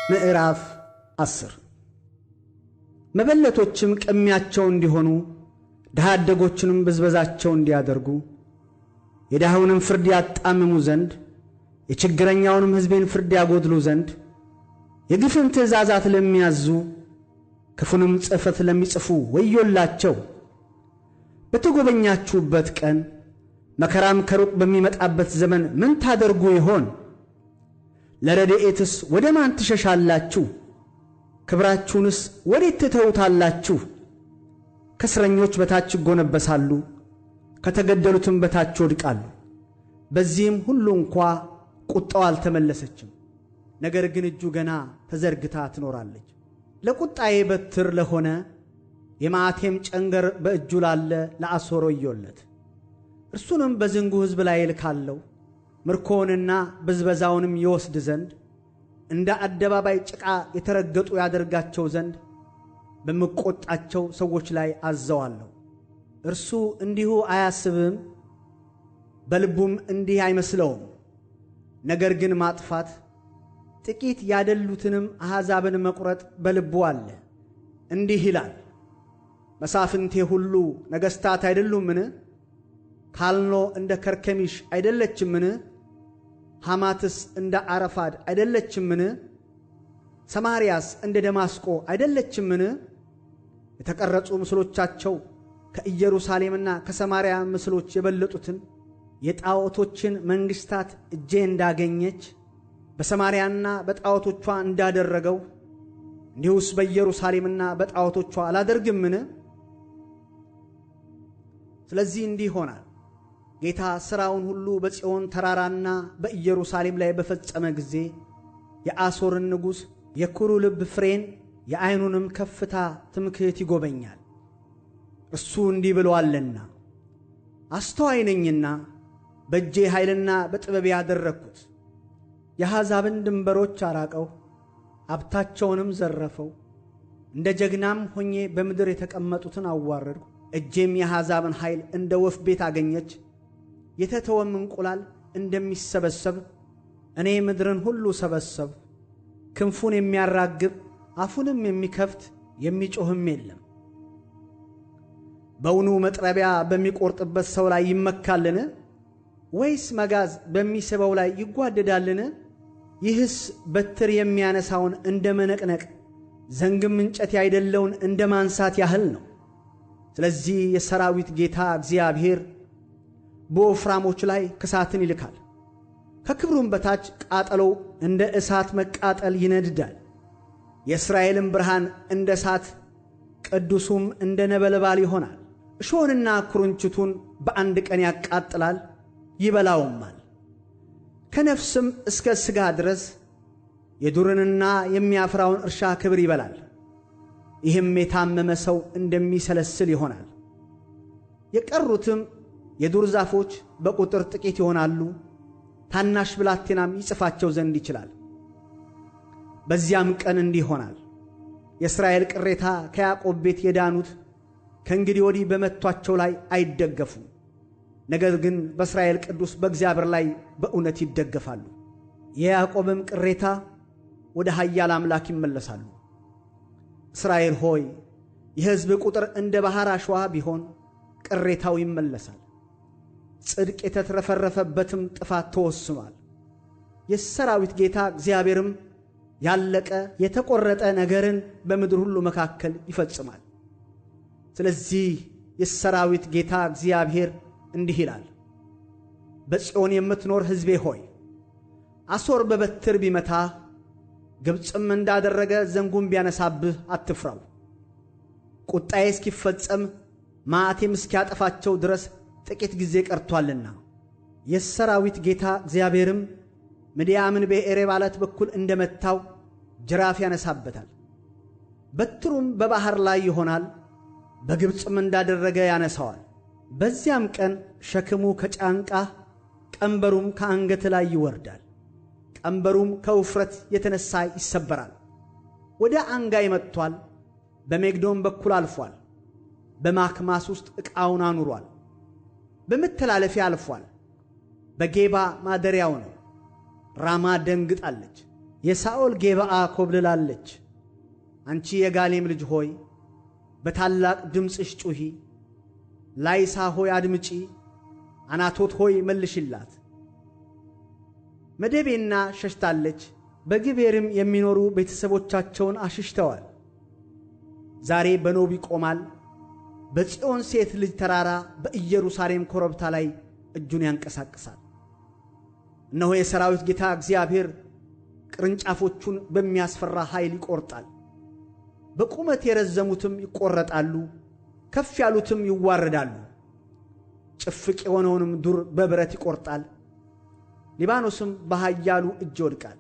ምዕራፍ 10 መበለቶችም ቅሚያቸው እንዲሆኑ ድሃ አደጎችንም ብዝበዛቸው እንዲያደርጉ የድሃውንም ፍርድ ያጣምሙ ዘንድ የችግረኛውንም ሕዝቤን ፍርድ ያጎድሉ ዘንድ የግፍን ትእዛዛት ለሚያዙ ክፉንም ጽሕፈት ለሚጽፉ ወዮላቸው። በተጎበኛችሁበት ቀን መከራም ከሩቅ በሚመጣበት ዘመን ምን ታደርጉ ይሆን? ለረድኤትስ ወደ ማን ትሸሻላችሁ? ክብራችሁንስ ወዴት ትተውታላችሁ? ከእስረኞች በታች ይጎነበሳሉ፣ ከተገደሉትም በታች ይወድቃሉ። በዚህም ሁሉ እንኳ ቁጣው አልተመለሰችም፣ ነገር ግን እጁ ገና ተዘርግታ ትኖራለች። ለቁጣዬ በትር ለሆነ የመዓቴም ጨንገር በእጁ ላለ ለአሦር ወዮለት። እርሱንም በዝንጉ ሕዝብ ላይ እልካለሁ፣ ምርኮውንና ብዝበዛውንም ይወስድ ዘንድ እንደ አደባባይ ጭቃ የተረገጡ ያደርጋቸው ዘንድ በምቆጣቸው ሰዎች ላይ አዘዋለሁ። እርሱ እንዲሁ አያስብም፣ በልቡም እንዲህ አይመስለውም። ነገር ግን ማጥፋት ጥቂት ያደሉትንም አሕዛብን መቁረጥ በልቡ አለ። እንዲህ ይላል፣ መሳፍንቴ ሁሉ ነገሥታት አይደሉምን? ካልኖ እንደ ከርከሚሽ አይደለችምን? ሐማትስ እንደ አረፋድ አይደለችምን? ሰማርያስ እንደ ደማስቆ አይደለችምን? የተቀረጹ ምስሎቻቸው ከኢየሩሳሌምና ከሰማርያ ምስሎች የበለጡትን የጣዖቶችን መንግሥታት እጄ እንዳገኘች በሰማርያና በጣዖቶቿ እንዳደረገው እንዲሁስ በኢየሩሳሌምና በጣዖቶቿ አላደርግምን? ስለዚህ እንዲህ ይሆናል፣ ጌታ ሥራውን ሁሉ በጽዮን ተራራና በኢየሩሳሌም ላይ በፈጸመ ጊዜ የአሦርን ንጉሥ የኩሩ ልብ ፍሬን የዐይኑንም ከፍታ ትምክህት ይጎበኛል። እርሱ እንዲህ ብሎአልና፣ አስተዋይ ነኝና በእጄ ኃይልና በጥበብ ያደረግሁት። የአሕዛብን ድንበሮች አራቀው፣ ሀብታቸውንም ዘረፈው። እንደ ጀግናም ሆኜ በምድር የተቀመጡትን አዋረድሁ። እጄም የአሕዛብን ኃይል እንደ ወፍ ቤት አገኘች። የተተወም እንቁላል እንደሚሰበሰብ እኔ ምድርን ሁሉ ሰበሰብ። ክንፉን የሚያራግብ አፉንም የሚከፍት የሚጮህም የለም። በውኑ መጥረቢያ በሚቆርጥበት ሰው ላይ ይመካልን? ወይስ መጋዝ በሚስበው ላይ ይጓደዳልን? ይህስ በትር የሚያነሳውን እንደ መነቅነቅ ዘንግም እንጨት ያይደለውን እንደ ማንሳት ያህል ነው። ስለዚህ የሰራዊት ጌታ እግዚአብሔር በወፍራሞች ላይ ክሳትን ይልካል፣ ከክብሩም በታች ቃጠሎው እንደ እሳት መቃጠል ይነድዳል። የእስራኤልም ብርሃን እንደ እሳት ቅዱሱም እንደ ነበልባል ይሆናል። እሾህንና ኩርንችቱን በአንድ ቀን ያቃጥላል ይበላውማል። ከነፍስም እስከ ሥጋ ድረስ የዱርንና የሚያፍራውን እርሻ ክብር ይበላል። ይህም የታመመ ሰው እንደሚሰለስል ይሆናል። የቀሩትም የዱር ዛፎች በቁጥር ጥቂት ይሆናሉ፣ ታናሽ ብላቴናም ይጽፋቸው ዘንድ ይችላል። በዚያም ቀን እንዲህ ይሆናል፣ የእስራኤል ቅሬታ ከያዕቆብ ቤት የዳኑት ከእንግዲህ ወዲህ በመቷቸው ላይ አይደገፉም፣ ነገር ግን በእስራኤል ቅዱስ በእግዚአብሔር ላይ በእውነት ይደገፋሉ። የያዕቆብም ቅሬታ ወደ ኃያል አምላክ ይመለሳሉ። እስራኤል ሆይ፣ የሕዝብ ቁጥር እንደ ባሕር አሸዋ ቢሆን ቅሬታው ይመለሳል። ጽድቅ የተትረፈረፈበትም ጥፋት ተወስኗል። የሰራዊት ጌታ እግዚአብሔርም ያለቀ የተቆረጠ ነገርን በምድር ሁሉ መካከል ይፈጽማል። ስለዚህ የሰራዊት ጌታ እግዚአብሔር እንዲህ ይላል፣ በጽዮን የምትኖር ሕዝቤ ሆይ፣ አሦር በበትር ቢመታህ ግብፅም እንዳደረገ ዘንጉም ቢያነሳብህ አትፍራው። ቁጣዬ እስኪፈጸም መዓቴም እስኪያጠፋቸው ድረስ ጥቂት ጊዜ ቀርቶአልና። የሰራዊት ጌታ እግዚአብሔርም ምድያምን በዔሬብ ዓለት በኩል እንደመታው ጅራፍ ያነሳበታል። በትሩም በባሕር ላይ ይሆናል፣ በግብፅም እንዳደረገ ያነሳዋል። በዚያም ቀን ሸክሙ ከጫንቃህ ቀንበሩም ከአንገት ላይ ይወርዳል። ቀንበሩም ከውፍረት የተነሣ ይሰበራል። ወደ አንጋይ መጥቶአል፣ በሜግዶን በኩል አልፏል። በማክማስ ውስጥ ዕቃውን አኑሯል። በመተላለፊያ አልፏል። በጌባ ማደሪያው ነው። ራማ ደንግጣለች፣ የሳኦል ጌባአ ኮብልላለች። አንቺ የጋሌም ልጅ ሆይ በታላቅ ድምፅሽ ጩኺ። ላይሳ ሆይ አድምጪ፣ አናቶት ሆይ መልሽላት። መደቤና ሸሽታለች፣ በግቤርም የሚኖሩ ቤተሰቦቻቸውን አሽሽተዋል። ዛሬ በኖብ ይቆማል፣ በጽዮን ሴት ልጅ ተራራ በኢየሩሳሌም ኮረብታ ላይ እጁን ያንቀሳቅሳል። እነሆ የሰራዊት ጌታ እግዚአብሔር ቅርንጫፎቹን በሚያስፈራ ኃይል ይቆርጣል። በቁመት የረዘሙትም ይቆረጣሉ፣ ከፍ ያሉትም ይዋረዳሉ። ጭፍቅ የሆነውንም ዱር በብረት ይቆርጣል፣ ሊባኖስም በኃያሉ እጅ ይወድቃል።